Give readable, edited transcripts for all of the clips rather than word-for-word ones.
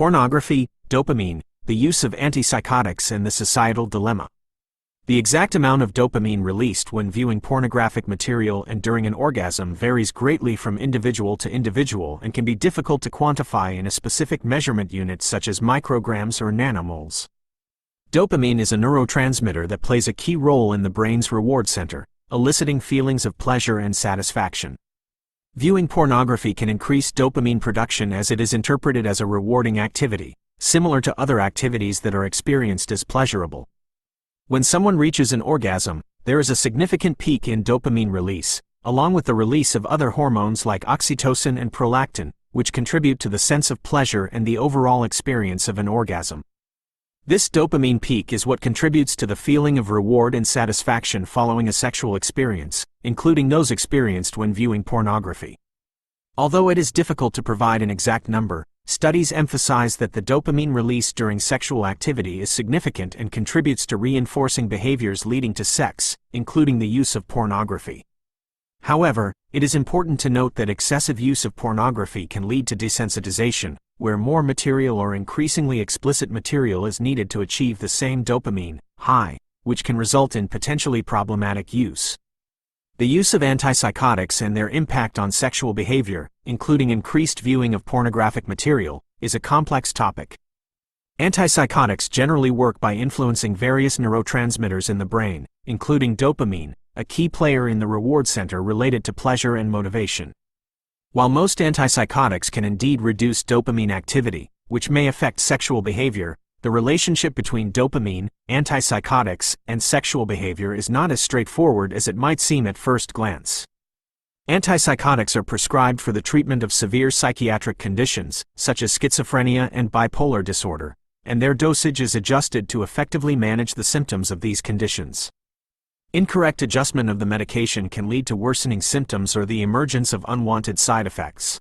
Pornography, dopamine, the use of antipsychotics and the societal dilemma. The exact amount of dopamine released when viewing pornographic material and during an orgasm varies greatly from individual to individual and can be difficult to quantify in a specific measurement unit such as micrograms or nanomoles. Dopamine is a neurotransmitter that plays a key role in the brain's reward center, eliciting feelings of pleasure and satisfaction. Viewing pornography can increase dopamine production as it is interpreted as a rewarding activity, similar to other activities that are experienced as pleasurable. When someone reaches an orgasm, there is a significant peak in dopamine release, along with the release of other hormones like oxytocin and prolactin, which contribute to the sense of pleasure and the overall experience of an orgasm. This dopamine peak is what contributes to the feeling of reward and satisfaction following a sexual experience, including those experienced when viewing pornography. Although it is difficult to provide an exact number, studies emphasize that the dopamine release during sexual activity is significant and contributes to reinforcing behaviors leading to sex, including the use of pornography. However, it is important to note that excessive use of pornography can lead to desensitization, where more material or increasingly explicit material is needed to achieve the same dopamine high, which can result in potentially problematic use. The use of antipsychotics and their impact on sexual behavior, including increased viewing of pornographic material, is a complex topic. Antipsychotics generally work by influencing various neurotransmitters in the brain, including dopamine, a key player in the reward center related to pleasure and motivation. While most antipsychotics can indeed reduce dopamine activity, which may affect sexual behavior, the relationship between dopamine, antipsychotics, and sexual behavior is not as straightforward as it might seem at first glance. Antipsychotics are prescribed for the treatment of severe psychiatric conditions, such as schizophrenia and bipolar disorder, and their dosage is adjusted to effectively manage the symptoms of these conditions. Incorrect adjustment of the medication can lead to worsening symptoms or the emergence of unwanted side effects.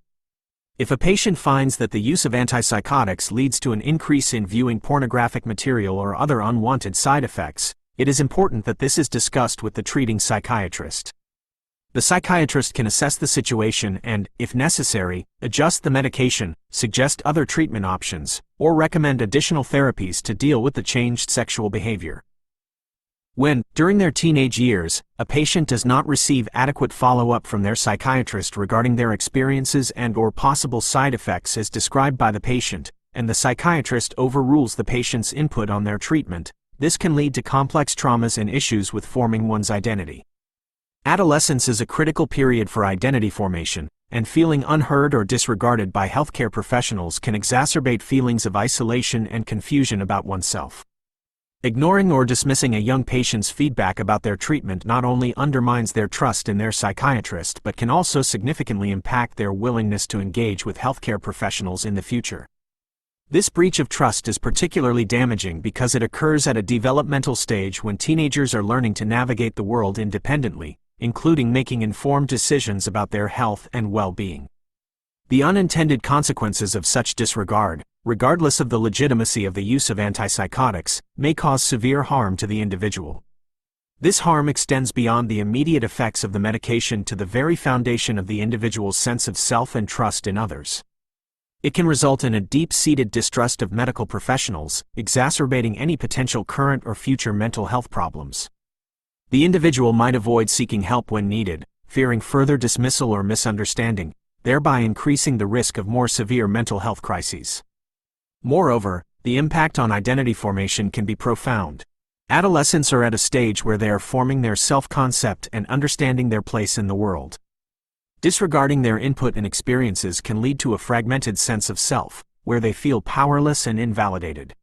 If a patient finds that the use of antipsychotics leads to an increase in viewing pornographic material or other unwanted side effects, it is important that this is discussed with the treating psychiatrist. The psychiatrist can assess the situation and, if necessary, adjust the medication, suggest other treatment options, or recommend additional therapies to deal with the changed sexual behavior. When, during their teenage years, a patient does not receive adequate follow-up from their psychiatrist regarding their experiences and/or possible side effects as described by the patient, and the psychiatrist overrules the patient's input on their treatment, this can lead to complex traumas and issues with forming one's identity. Adolescence is a critical period for identity formation, and feeling unheard or disregarded by healthcare professionals can exacerbate feelings of isolation and confusion about oneself. Ignoring or dismissing a young patient's feedback about their treatment not only undermines their trust in their psychiatrist but can also significantly impact their willingness to engage with healthcare professionals in the future. This breach of trust is particularly damaging because it occurs at a developmental stage when teenagers are learning to navigate the world independently, including making informed decisions about their health and well-being. The unintended consequences of such disregard, regardless of the legitimacy of the use of antipsychotics, may cause severe harm to the individual. This harm extends beyond the immediate effects of the medication to the very foundation of the individual's sense of self and trust in others. It can result in a deep-seated distrust of medical professionals, exacerbating any potential current or future mental health problems. The individual might avoid seeking help when needed, fearing further dismissal or misunderstanding, thereby increasing the risk of more severe mental health crises. Moreover, the impact on identity formation can be profound. Adolescents are at a stage where they are forming their self-concept and understanding their place in the world. Disregarding their input and experiences can lead to a fragmented sense of self, where they feel powerless and invalidated.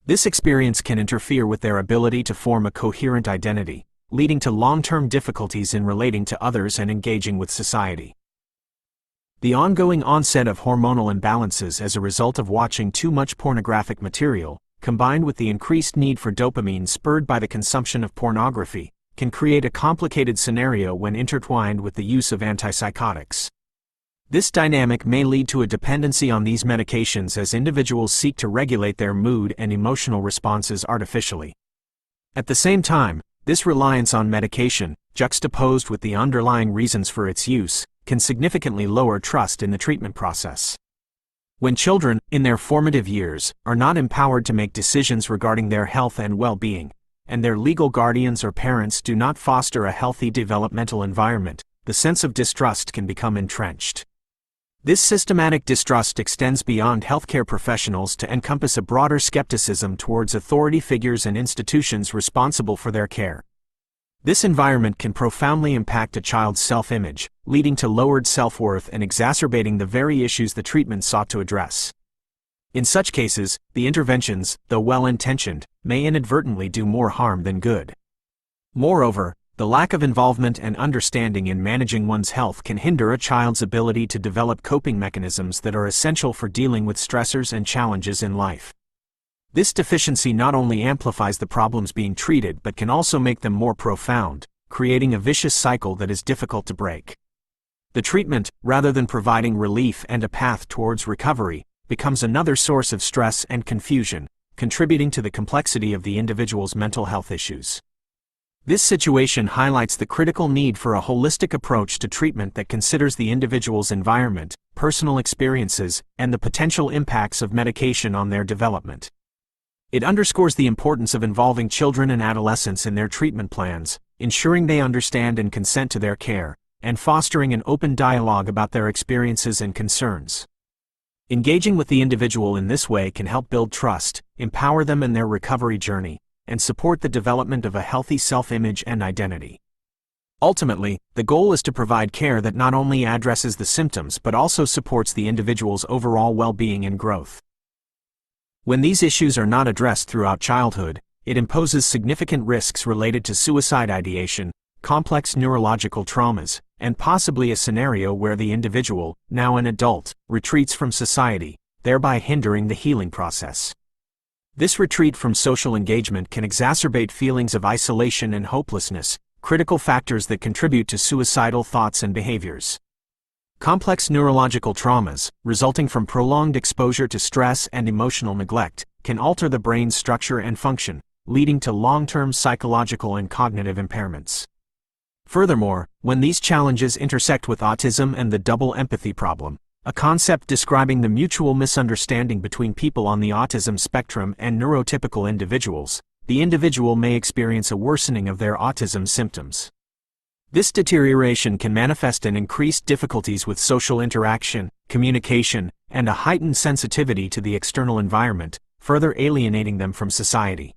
This experience can interfere with their ability to form a coherent identity, leading to long-term difficulties in relating to others and engaging with society. The ongoing onset of hormonal imbalances as a result of watching too much pornographic material, combined with the increased need for dopamine spurred by the consumption of pornography, can create a complicated scenario when intertwined with the use of antipsychotics. This dynamic may lead to a dependency on these medications as individuals seek to regulate their mood and emotional responses artificially. At the same time, this reliance on medication, juxtaposed with the underlying reasons for its use, can significantly lower trust in the treatment process. When children, in their formative years, are not empowered to make decisions regarding their health and well-being, and their legal guardians or parents do not foster a healthy developmental environment, the sense of distrust can become entrenched. This systematic distrust extends beyond healthcare professionals to encompass a broader skepticism towards authority figures and institutions responsible for their care. This environment can profoundly impact a child's self-image, leading to lowered self-worth and exacerbating the very issues the treatment sought to address. In such cases, the interventions, though well-intentioned, may inadvertently do more harm than good. Moreover, the lack of involvement and understanding in managing one's health can hinder a child's ability to develop coping mechanisms that are essential for dealing with stressors and challenges in life. This deficiency not only amplifies the problems being treated but can also make them more profound, creating a vicious cycle that is difficult to break. The treatment, rather than providing relief and a path towards recovery, becomes another source of stress and confusion, contributing to the complexity of the individual's mental health issues. This situation highlights the critical need for a holistic approach to treatment that considers the individual's environment, personal experiences, and the potential impacts of medication on their development. It underscores the importance of involving children and adolescents in their treatment plans, ensuring they understand and consent to their care, and fostering an open dialogue about their experiences and concerns. Engaging with the individual in this way can help build trust, empower them in their recovery journey, and support the development of a healthy self-image and identity. Ultimately, the goal is to provide care that not only addresses the symptoms but also supports the individual's overall well-being and growth. When these issues are not addressed throughout childhood, it imposes significant risks related to suicide ideation, complex neurological traumas, and possibly a scenario where the individual, now an adult, retreats from society, thereby hindering the healing process. This retreat from social engagement can exacerbate feelings of isolation and hopelessness, critical factors that contribute to suicidal thoughts and behaviors. Complex neurological traumas, resulting from prolonged exposure to stress and emotional neglect, can alter the brain's structure and function, leading to long-term psychological and cognitive impairments. Furthermore, when these challenges intersect with autism and the double empathy problem, a concept describing the mutual misunderstanding between people on the autism spectrum and neurotypical individuals, the individual may experience a worsening of their autism symptoms. This deterioration can manifest in increased difficulties with social interaction, communication, and a heightened sensitivity to the external environment, further alienating them from society.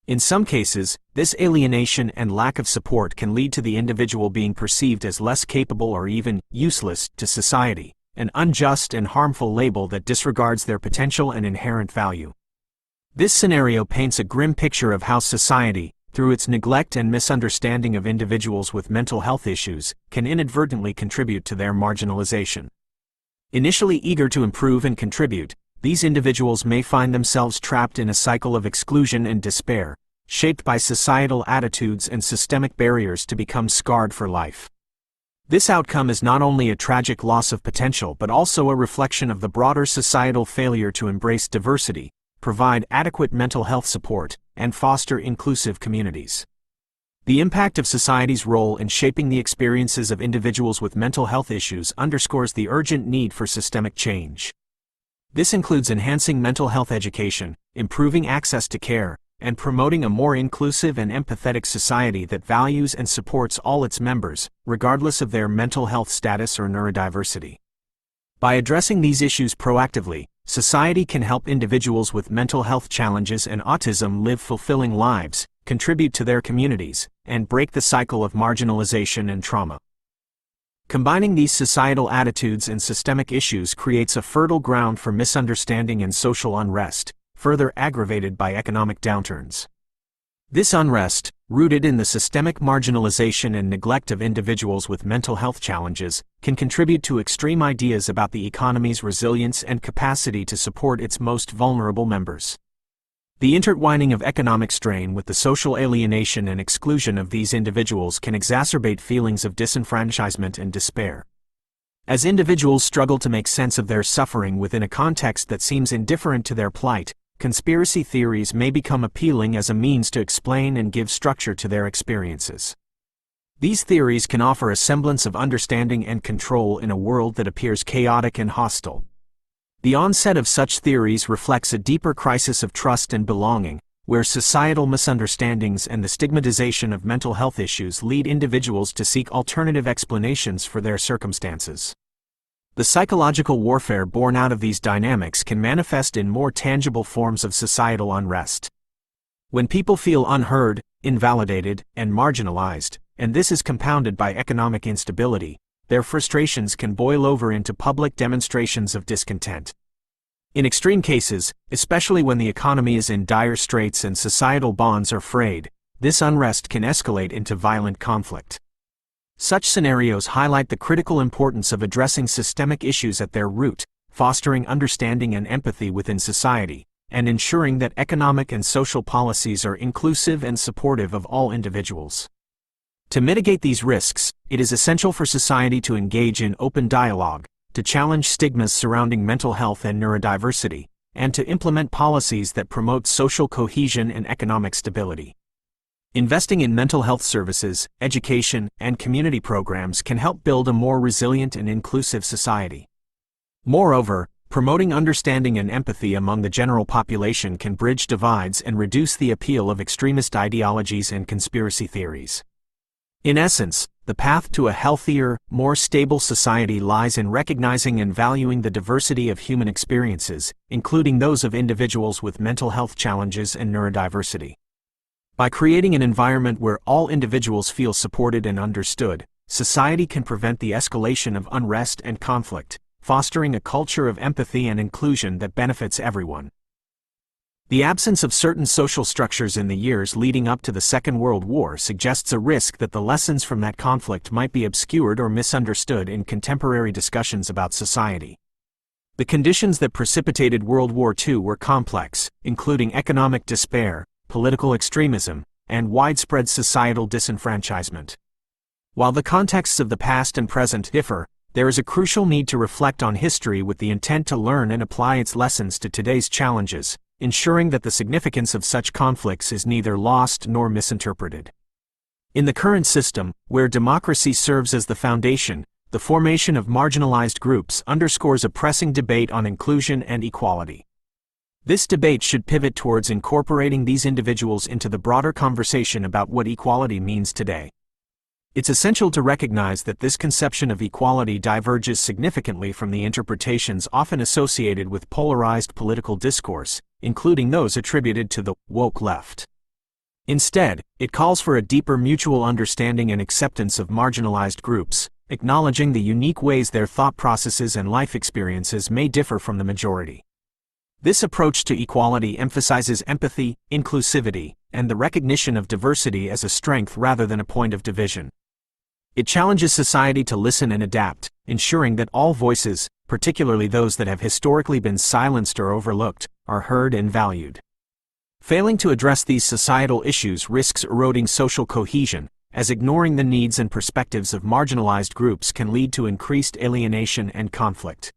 In some cases, this alienation and lack of support can lead to the individual being perceived as less capable or even useless to society, an unjust and harmful label that disregards their potential and inherent value. This scenario paints a grim picture of how society, through its neglect and misunderstanding of individuals with mental health issues, can inadvertently contribute to their marginalization. Initially eager to improve and contribute, these individuals may find themselves trapped in a cycle of exclusion and despair, shaped by societal attitudes and systemic barriers to become scarred for life. This outcome is not only a tragic loss of potential but also a reflection of the broader societal failure to embrace diversity, provide adequate mental health support, and foster inclusive communities. The impact of society's role in shaping the experiences of individuals with mental health issues underscores the urgent need for systemic change. This includes enhancing mental health education, improving access to care, and promoting a more inclusive and empathetic society that values and supports all its members, regardless of their mental health status or neurodiversity. By addressing these issues proactively, society can help individuals with mental health challenges and autism live fulfilling lives, contribute to their communities, and break the cycle of marginalization and trauma. Combining these societal attitudes and systemic issues creates a fertile ground for misunderstanding and social unrest, further aggravated by economic downturns. This unrest, rooted in the systemic marginalization and neglect of individuals with mental health challenges, can contribute to extreme ideas about the economy's resilience and capacity to support its most vulnerable members. The intertwining of economic strain with the social alienation and exclusion of these individuals can exacerbate feelings of disenfranchisement and despair. As individuals struggle to make sense of their suffering within a context that seems indifferent to their plight, conspiracy theories may become appealing as a means to explain and give structure to their experiences. These theories can offer a semblance of understanding and control in a world that appears chaotic and hostile. The onset of such theories reflects a deeper crisis of trust and belonging, where societal misunderstandings and the stigmatization of mental health issues lead individuals to seek alternative explanations for their circumstances. The psychological warfare born out of these dynamics can manifest in more tangible forms of societal unrest. When people feel unheard, invalidated, and marginalized, and this is compounded by economic instability, their frustrations can boil over into public demonstrations of discontent. In extreme cases, especially when the economy is in dire straits and societal bonds are frayed, this unrest can escalate into violent conflict. Such scenarios highlight the critical importance of addressing systemic issues at their root, fostering understanding and empathy within society, and ensuring that economic and social policies are inclusive and supportive of all individuals. To mitigate these risks, it is essential for society to engage in open dialogue, to challenge stigmas surrounding mental health and neurodiversity, and to implement policies that promote social cohesion and economic stability. Investing in mental health services, education, and community programs can help build a more resilient and inclusive society. Moreover, promoting understanding and empathy among the general population can bridge divides and reduce the appeal of extremist ideologies and conspiracy theories. In essence, the path to a healthier, more stable society lies in recognizing and valuing the diversity of human experiences, including those of individuals with mental health challenges and neurodiversity. By creating an environment where all individuals feel supported and understood, society can prevent the escalation of unrest and conflict, fostering a culture of empathy and inclusion that benefits everyone. The absence of certain social structures in the years leading up to the Second World War suggests a risk that the lessons from that conflict might be obscured or misunderstood in contemporary discussions about society. The conditions that precipitated World War II were complex, including economic despair, political extremism, and widespread societal disenfranchisement. While the contexts of the past and present differ, there is a crucial need to reflect on history with the intent to learn and apply its lessons to today's challenges, ensuring that the significance of such conflicts is neither lost nor misinterpreted. In the current system, where democracy serves as the foundation, the formation of marginalized groups underscores a pressing debate on inclusion and equality. This debate should pivot towards incorporating these individuals into the broader conversation about what equality means today. It's essential to recognize that this conception of equality diverges significantly from the interpretations often associated with polarized political discourse, including those attributed to the woke left. Instead, it calls for a deeper mutual understanding and acceptance of marginalized groups, acknowledging the unique ways their thought processes and life experiences may differ from the majority. This approach to equality emphasizes empathy, inclusivity, and the recognition of diversity as a strength rather than a point of division. It challenges society to listen and adapt, ensuring that all voices, particularly those that have historically been silenced or overlooked, are heard and valued. Failing to address these societal issues risks eroding social cohesion, as ignoring the needs and perspectives of marginalized groups can lead to increased alienation and conflict.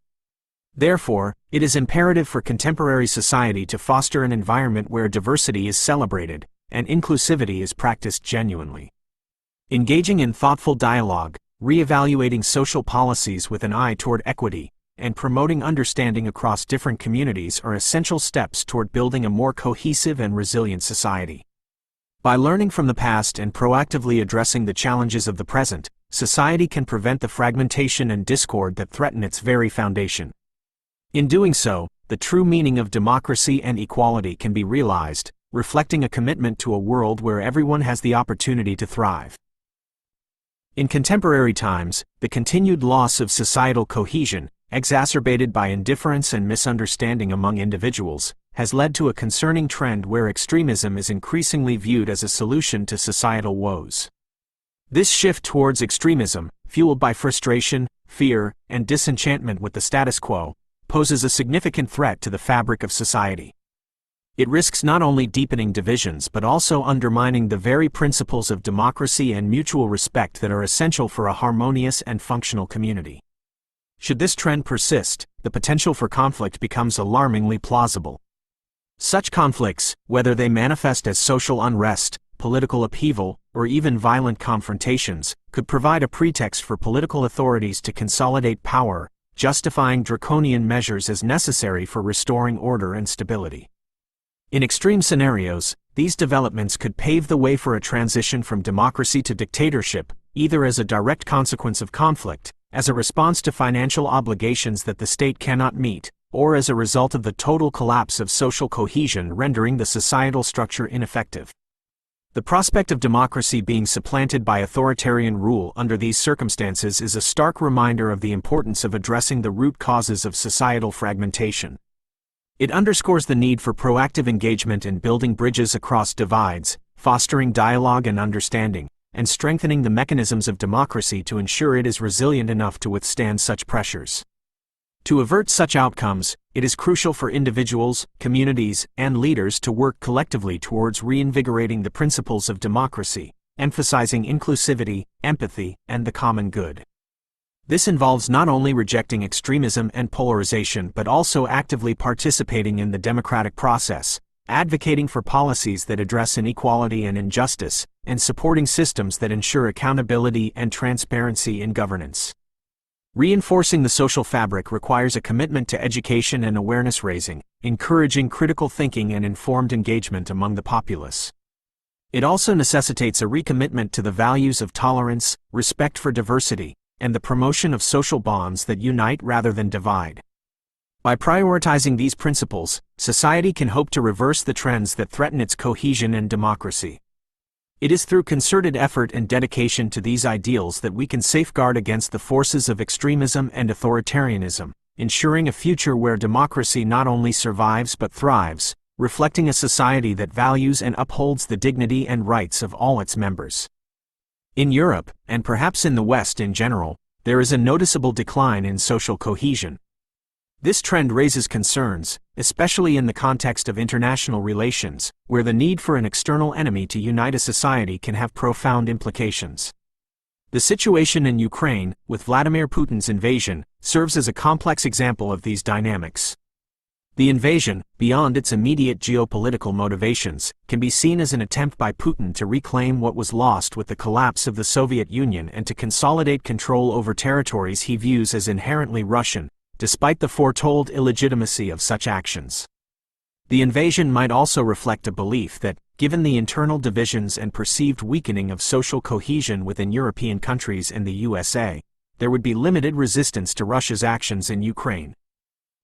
Therefore, it is imperative for contemporary society to foster an environment where diversity is celebrated, and inclusivity is practiced genuinely. Engaging in thoughtful dialogue, re-evaluating social policies with an eye toward equity, and promoting understanding across different communities are essential steps toward building a more cohesive and resilient society. By learning from the past and proactively addressing the challenges of the present, society can prevent the fragmentation and discord that threaten its very foundation. In doing so, the true meaning of democracy and equality can be realized, reflecting a commitment to a world where everyone has the opportunity to thrive. In contemporary times, the continued loss of societal cohesion, exacerbated by indifference and misunderstanding among individuals, has led to a concerning trend where extremism is increasingly viewed as a solution to societal woes. This shift towards extremism, fueled by frustration, fear, and disenchantment with the status quo, poses a significant threat to the fabric of society. It risks not only deepening divisions but also undermining the very principles of democracy and mutual respect that are essential for a harmonious and functional community. Should this trend persist, the potential for conflict becomes alarmingly plausible. Such conflicts, whether they manifest as social unrest, political upheaval, or even violent confrontations, could provide a pretext for political authorities to consolidate power, justifying draconian measures as necessary for restoring order and stability. In extreme scenarios, these developments could pave the way for a transition from democracy to dictatorship, either as a direct consequence of conflict, as a response to financial obligations that the state cannot meet, or as a result of the total collapse of social cohesion rendering the societal structure ineffective. The prospect of democracy being supplanted by authoritarian rule under these circumstances is a stark reminder of the importance of addressing the root causes of societal fragmentation. It underscores the need for proactive engagement in building bridges across divides, fostering dialogue and understanding, and strengthening the mechanisms of democracy to ensure it is resilient enough to withstand such pressures. To avert such outcomes, it is crucial for individuals, communities, and leaders to work collectively towards reinvigorating the principles of democracy, emphasizing inclusivity, empathy, and the common good. This involves not only rejecting extremism and polarization but also actively participating in the democratic process, advocating for policies that address inequality and injustice, and supporting systems that ensure accountability and transparency in governance. Reinforcing the social fabric requires a commitment to education and awareness raising, encouraging critical thinking and informed engagement among the populace. It also necessitates a recommitment to the values of tolerance, respect for diversity, and the promotion of social bonds that unite rather than divide. By prioritizing these principles, society can hope to reverse the trends that threaten its cohesion and democracy. It is through concerted effort and dedication to these ideals that we can safeguard against the forces of extremism and authoritarianism, ensuring a future where democracy not only survives but thrives, reflecting a society that values and upholds the dignity and rights of all its members. In Europe, and perhaps in the West in general, there is a noticeable decline in social cohesion. This trend raises concerns, especially in the context of international relations, where the need for an external enemy to unite a society can have profound implications. The situation in Ukraine, with Vladimir Putin's invasion, serves as a complex example of these dynamics. The invasion, beyond its immediate geopolitical motivations, can be seen as an attempt by Putin to reclaim what was lost with the collapse of the Soviet Union and to consolidate control over territories he views as inherently Russian, despite the foretold illegitimacy of such actions. The invasion might also reflect a belief that, given the internal divisions and perceived weakening of social cohesion within European countries and the USA, there would be limited resistance to Russia's actions in Ukraine.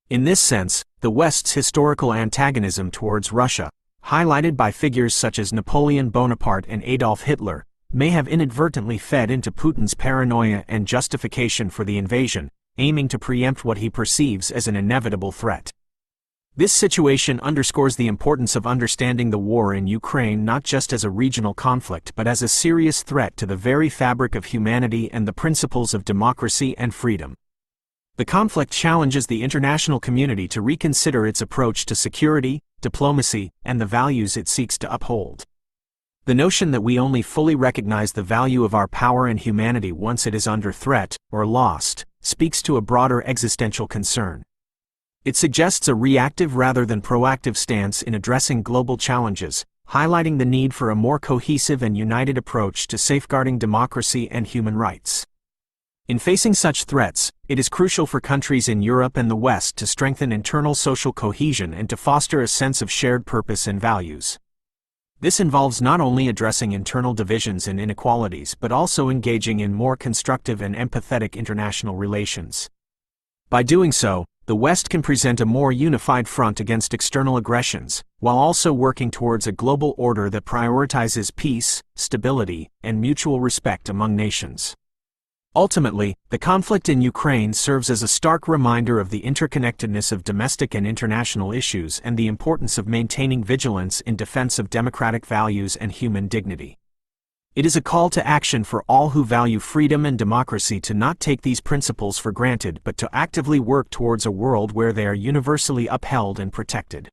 In this sense, the West's historical antagonism towards Russia, highlighted by figures such as Napoleon Bonaparte and Adolf Hitler, may have inadvertently fed into Putin's paranoia and justification for the invasion, aiming to preempt what he perceives as an inevitable threat. This situation underscores the importance of understanding the war in Ukraine not just as a regional conflict but as a serious threat to the very fabric of humanity and the principles of democracy and freedom. The conflict challenges the international community to reconsider its approach to security, diplomacy, and the values it seeks to uphold. The notion that we only fully recognize the value of our power and humanity once it is under threat, or lost, speaks to a broader existential concern. It suggests a reactive rather than proactive stance in addressing global challenges, highlighting the need for a more cohesive and united approach to safeguarding democracy and human rights. In facing such threats, it is crucial for countries in Europe and the West to strengthen internal social cohesion and to foster a sense of shared purpose and values. This involves not only addressing internal divisions and inequalities but also engaging in more constructive and empathetic international relations. By doing so, the West can present a more unified front against external aggressions, while also working towards a global order that prioritizes peace, stability, and mutual respect among nations. Ultimately, the conflict in Ukraine serves as a stark reminder of the interconnectedness of domestic and international issues and the importance of maintaining vigilance in defense of democratic values and human dignity. It is a call to action for all who value freedom and democracy to not take these principles for granted but to actively work towards a world where they are universally upheld and protected.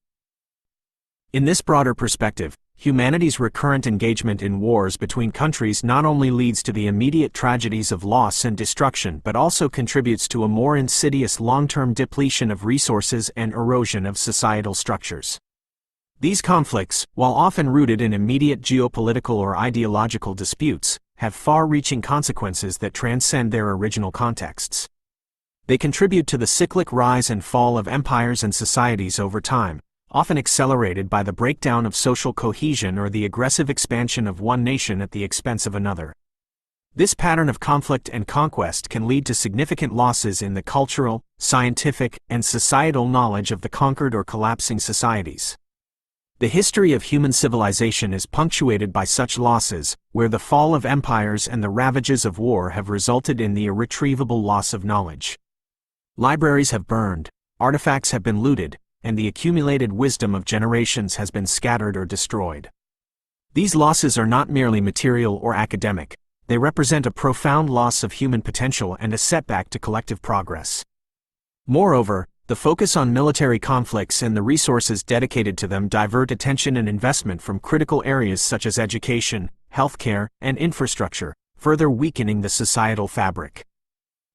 In this broader perspective, humanity's recurrent engagement in wars between countries not only leads to the immediate tragedies of loss and destruction but also contributes to a more insidious long-term depletion of resources and erosion of societal structures. These conflicts, while often rooted in immediate geopolitical or ideological disputes, have far-reaching consequences that transcend their original contexts. They contribute to the cyclic rise and fall of empires and societies over time, often accelerated by the breakdown of social cohesion or the aggressive expansion of one nation at the expense of another. This pattern of conflict and conquest can lead to significant losses in the cultural, scientific, and societal knowledge of the conquered or collapsing societies. The history of human civilization is punctuated by such losses, where the fall of empires and the ravages of war have resulted in the irretrievable loss of knowledge. Libraries have burned, artifacts have been looted, and the accumulated wisdom of generations has been scattered or destroyed. These losses are not merely material or academic, they represent a profound loss of human potential and a setback to collective progress. Moreover, the focus on military conflicts and the resources dedicated to them divert attention and investment from critical areas such as education, healthcare, and infrastructure, further weakening the societal fabric.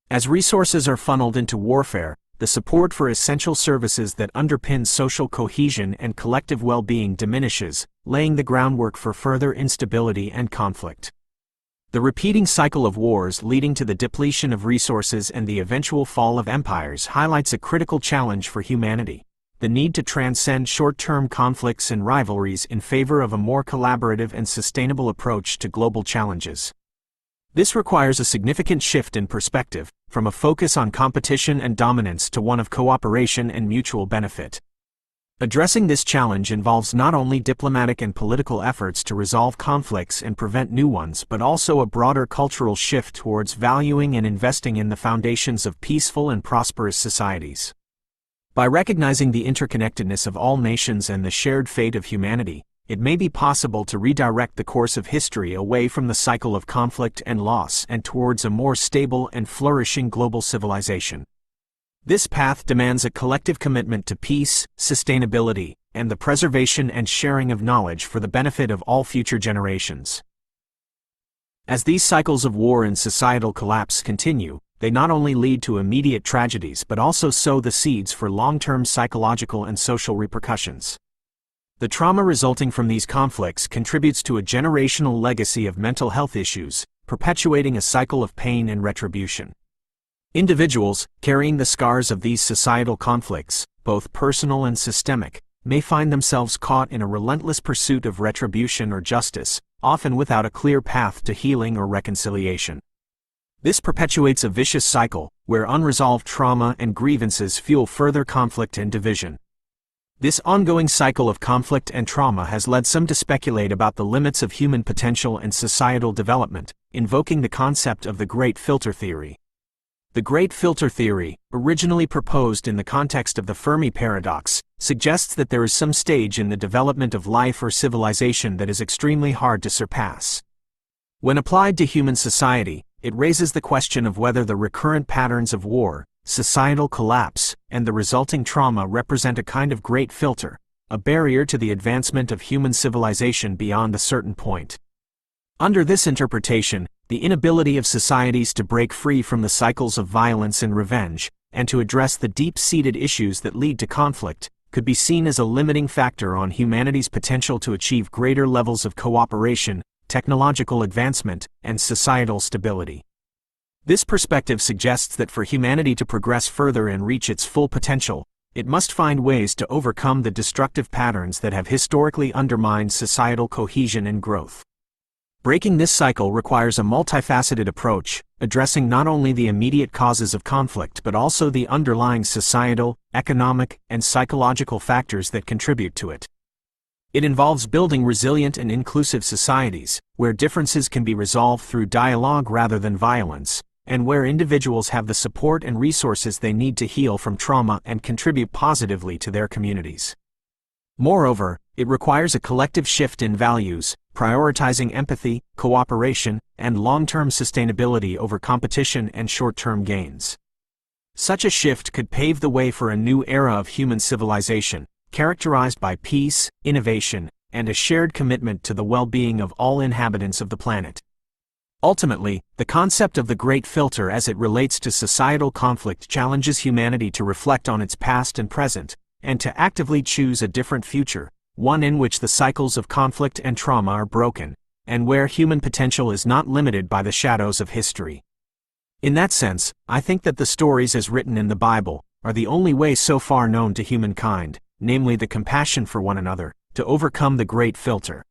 As resources are funneled into warfare, the support for essential services that underpin social cohesion and collective well-being diminishes, laying the groundwork for further instability and conflict. The repeating cycle of wars leading to the depletion of resources and the eventual fall of empires highlights a critical challenge for humanity: the need to transcend short-term conflicts and rivalries in favor of a more collaborative and sustainable approach to global challenges. This requires a significant shift in perspective, from a focus on competition and dominance to one of cooperation and mutual benefit. Addressing this challenge involves not only diplomatic and political efforts to resolve conflicts and prevent new ones, but also a broader cultural shift towards valuing and investing in the foundations of peaceful and prosperous societies. By recognizing the interconnectedness of all nations and the shared fate of humanity, it may be possible to redirect the course of history away from the cycle of conflict and loss and towards a more stable and flourishing global civilization. This path demands a collective commitment to peace, sustainability, and the preservation and sharing of knowledge for the benefit of all future generations. As these cycles of war and societal collapse continue, they not only lead to immediate tragedies but also sow the seeds for long-term psychological and social repercussions. The trauma resulting from these conflicts contributes to a generational legacy of mental health issues, perpetuating a cycle of pain and retribution. Individuals, carrying the scars of these societal conflicts, both personal and systemic, may find themselves caught in a relentless pursuit of retribution or justice, often without a clear path to healing or reconciliation. This perpetuates a vicious cycle, where unresolved trauma and grievances fuel further conflict and division. This ongoing cycle of conflict and trauma has led some to speculate about the limits of human potential and societal development, invoking the concept of the Great Filter Theory. The Great Filter Theory, originally proposed in the context of the Fermi paradox, suggests that there is some stage in the development of life or civilization that is extremely hard to surpass. When applied to human society, it raises the question of whether the recurrent patterns of war, societal collapse, and the resulting trauma represent a kind of great filter, a barrier to the advancement of human civilization beyond a certain point. Under this interpretation, the inability of societies to break free from the cycles of violence and revenge, and to address the deep-seated issues that lead to conflict, could be seen as a limiting factor on humanity's potential to achieve greater levels of cooperation, technological advancement, and societal stability. This perspective suggests that for humanity to progress further and reach its full potential, it must find ways to overcome the destructive patterns that have historically undermined societal cohesion and growth. Breaking this cycle requires a multifaceted approach, addressing not only the immediate causes of conflict but also the underlying societal, economic, and psychological factors that contribute to it. It involves building resilient and inclusive societies, where differences can be resolved through dialogue rather than violence, and where individuals have the support and resources they need to heal from trauma and contribute positively to their communities. Moreover, it requires a collective shift in values, prioritizing empathy, cooperation, and long-term sustainability over competition and short-term gains. Such a shift could pave the way for a new era of human civilization, characterized by peace, innovation, and a shared commitment to the well-being of all inhabitants of the planet. Ultimately, the concept of the Great Filter as it relates to societal conflict challenges humanity to reflect on its past and present, and to actively choose a different future, one in which the cycles of conflict and trauma are broken, and where human potential is not limited by the shadows of history. In that sense, I think that the stories as written in the Bible are the only way so far known to humankind, namely the compassion for one another, to overcome the great filter.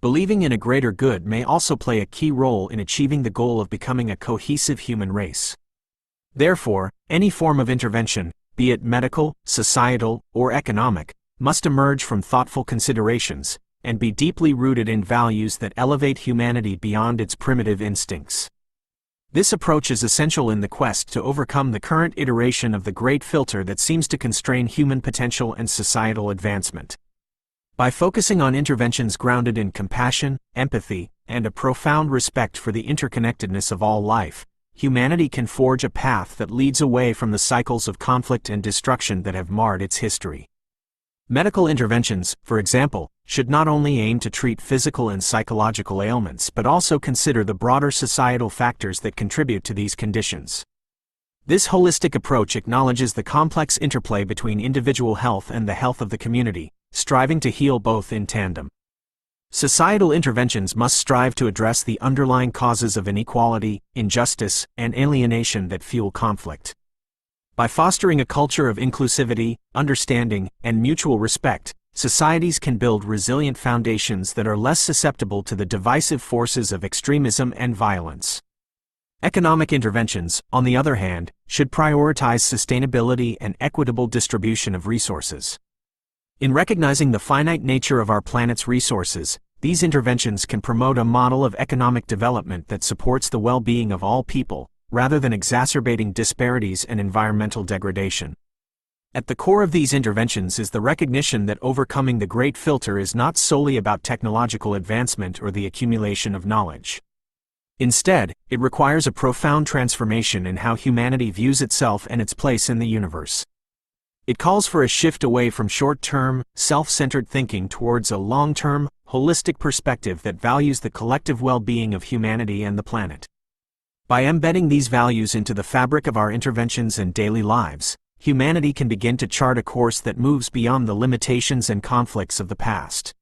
Believing in a greater good may also play a key role in achieving the goal of becoming a cohesive human race. Therefore, any form of intervention, be it medical, societal, or economic, must emerge from thoughtful considerations, and be deeply rooted in values that elevate humanity beyond its primitive instincts. This approach is essential in the quest to overcome the current iteration of the great filter that seems to constrain human potential and societal advancement. By focusing on interventions grounded in compassion, empathy, and a profound respect for the interconnectedness of all life, humanity can forge a path that leads away from the cycles of conflict and destruction that have marred its history. Medical interventions, for example, should not only aim to treat physical and psychological ailments but also consider the broader societal factors that contribute to these conditions. This holistic approach acknowledges the complex interplay between individual health and the health of the community, striving to heal both in tandem. Societal interventions must strive to address the underlying causes of inequality, injustice, and alienation that fuel conflict. By fostering a culture of inclusivity, understanding, and mutual respect, societies can build resilient foundations that are less susceptible to the divisive forces of extremism and violence. Economic interventions, on the other hand, should prioritize sustainability and equitable distribution of resources. In recognizing the finite nature of our planet's resources, these interventions can promote a model of economic development that supports the well-being of all people, rather than exacerbating disparities and environmental degradation. At the core of these interventions is the recognition that overcoming the great filter is not solely about technological advancement or the accumulation of knowledge. Instead, it requires a profound transformation in how humanity views itself and its place in the universe. It calls for a shift away from short-term, self-centered thinking towards a long-term, holistic perspective that values the collective well-being of humanity and the planet. By embedding these values into the fabric of our interventions and daily lives, humanity can begin to chart a course that moves beyond the limitations and conflicts of the past.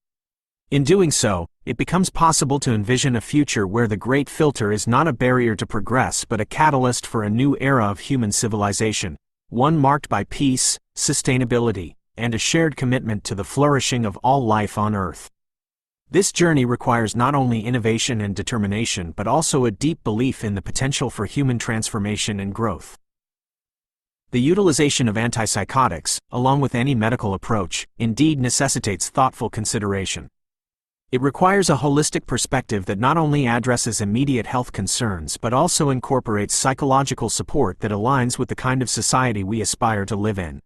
In doing so, it becomes possible to envision a future where the great filter is not a barrier to progress but a catalyst for a new era of human civilization, one marked by peace, sustainability, and a shared commitment to the flourishing of all life on Earth. This journey requires not only innovation and determination but also a deep belief in the potential for human transformation and growth. The utilization of antipsychotics, along with any medical approach, indeed necessitates thoughtful consideration. It requires a holistic perspective that not only addresses immediate health concerns but also incorporates psychological support that aligns with the kind of society we aspire to live in.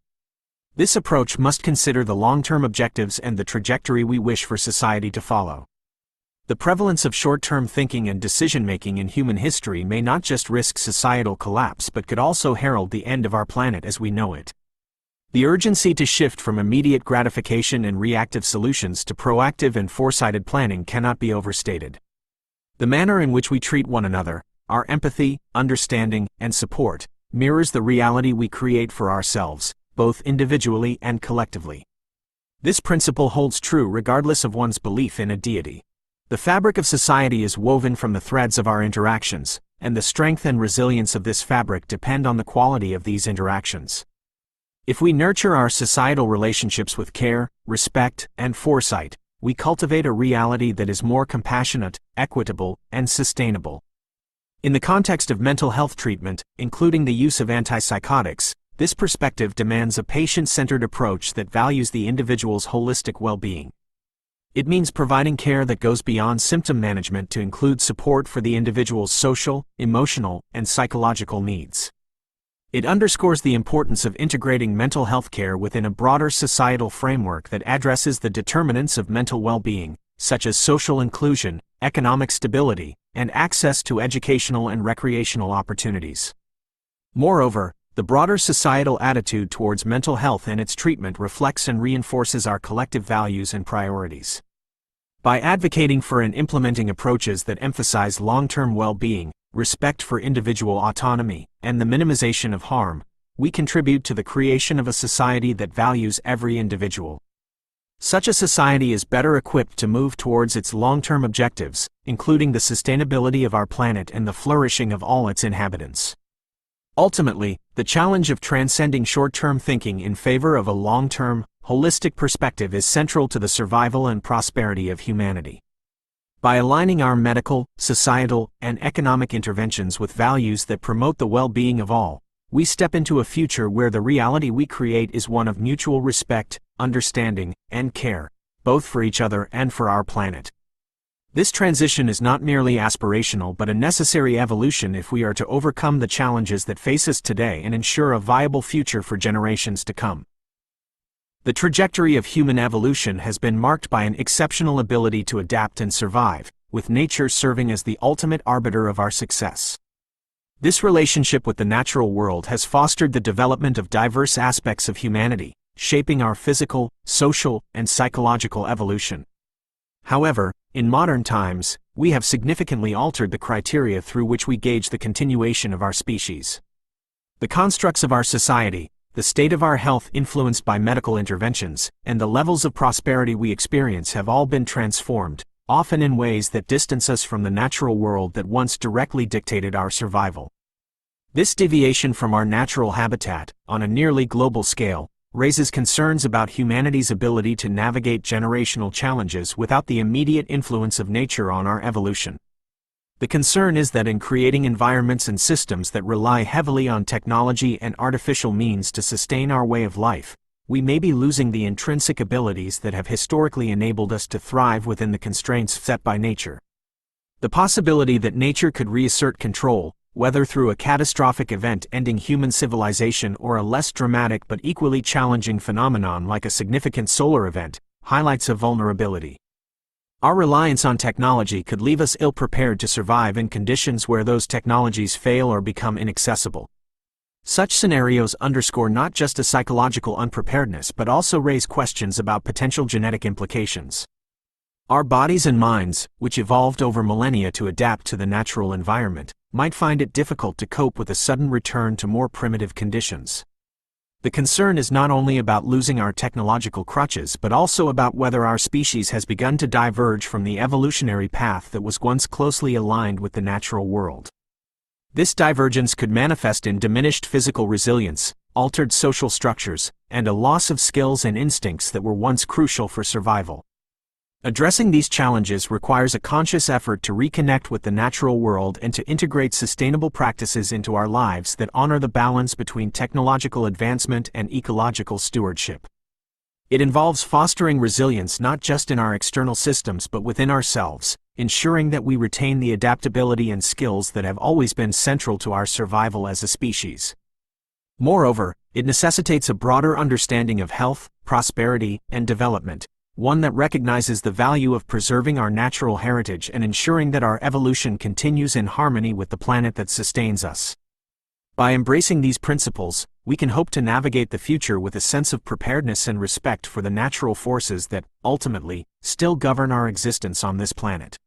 This approach must consider the long-term objectives and the trajectory we wish for society to follow. The prevalence of short-term thinking and decision-making in human history may not just risk societal collapse but could also herald the end of our planet as we know it. The urgency to shift from immediate gratification and reactive solutions to proactive and foresighted planning cannot be overstated. The manner in which we treat one another, our empathy, understanding, and support, mirrors the reality we create for ourselves, both individually and collectively. This principle holds true regardless of one's belief in a deity. The fabric of society is woven from the threads of our interactions, and the strength and resilience of this fabric depend on the quality of these interactions. If we nurture our societal relationships with care, respect, and foresight, we cultivate a reality that is more compassionate, equitable, and sustainable. In the context of mental health treatment, including the use of antipsychotics, this perspective demands a patient-centered approach that values the individual's holistic well-being. It means providing care that goes beyond symptom management to include support for the individual's social, emotional, and psychological needs. It underscores the importance of integrating mental health care within a broader societal framework that addresses the determinants of mental well-being, such as social inclusion, economic stability, and access to educational and recreational opportunities. Moreover, the broader societal attitude towards mental health and its treatment reflects and reinforces our collective values and priorities. By advocating for and implementing approaches that emphasize long-term well-being, respect for individual autonomy, and the minimization of harm, we contribute to the creation of a society that values every individual. Such a society is better equipped to move towards its long-term objectives, including the sustainability of our planet and the flourishing of all its inhabitants. Ultimately, the challenge of transcending short-term thinking in favor of a long-term, holistic perspective is central to the survival and prosperity of humanity. By aligning our medical, societal, and economic interventions with values that promote the well-being of all, we step into a future where the reality we create is one of mutual respect, understanding, and care, both for each other and for our planet. This transition is not merely aspirational but a necessary evolution if we are to overcome the challenges that face us today and ensure a viable future for generations to come. The trajectory of human evolution has been marked by an exceptional ability to adapt and survive, with nature serving as the ultimate arbiter of our success. This relationship with the natural world has fostered the development of diverse aspects of humanity, shaping our physical, social, and psychological evolution. However, in modern times, we have significantly altered the criteria through which we gauge the continuation of our species. The constructs of our society, the state of our health influenced by medical interventions, and the levels of prosperity we experience have all been transformed, often in ways that distance us from the natural world that once directly dictated our survival. This deviation from our natural habitat, on a nearly global scale, raises concerns about humanity's ability to navigate generational challenges without the immediate influence of nature on our evolution. The concern is that in creating environments and systems that rely heavily on technology and artificial means to sustain our way of life, we may be losing the intrinsic abilities that have historically enabled us to thrive within the constraints set by nature. The possibility that nature could reassert control, whether through a catastrophic event ending human civilization or a less dramatic but equally challenging phenomenon like a significant solar event, highlights a vulnerability. Our reliance on technology could leave us ill-prepared to survive in conditions where those technologies fail or become inaccessible. Such scenarios underscore not just a psychological unpreparedness but also raise questions about potential genetic implications. Our bodies and minds, which evolved over millennia to adapt to the natural environment, might find it difficult to cope with a sudden return to more primitive conditions. The concern is not only about losing our technological crutches but also about whether our species has begun to diverge from the evolutionary path that was once closely aligned with the natural world. This divergence could manifest in diminished physical resilience, altered social structures, and a loss of skills and instincts that were once crucial for survival. Addressing these challenges requires a conscious effort to reconnect with the natural world and to integrate sustainable practices into our lives that honor the balance between technological advancement and ecological stewardship. It involves fostering resilience not just in our external systems but within ourselves, ensuring that we retain the adaptability and skills that have always been central to our survival as a species. Moreover, it necessitates a broader understanding of health, prosperity, and development, one that recognizes the value of preserving our natural heritage and ensuring that our evolution continues in harmony with the planet that sustains us. By embracing these principles, we can hope to navigate the future with a sense of preparedness and respect for the natural forces that, ultimately, still govern our existence on this planet.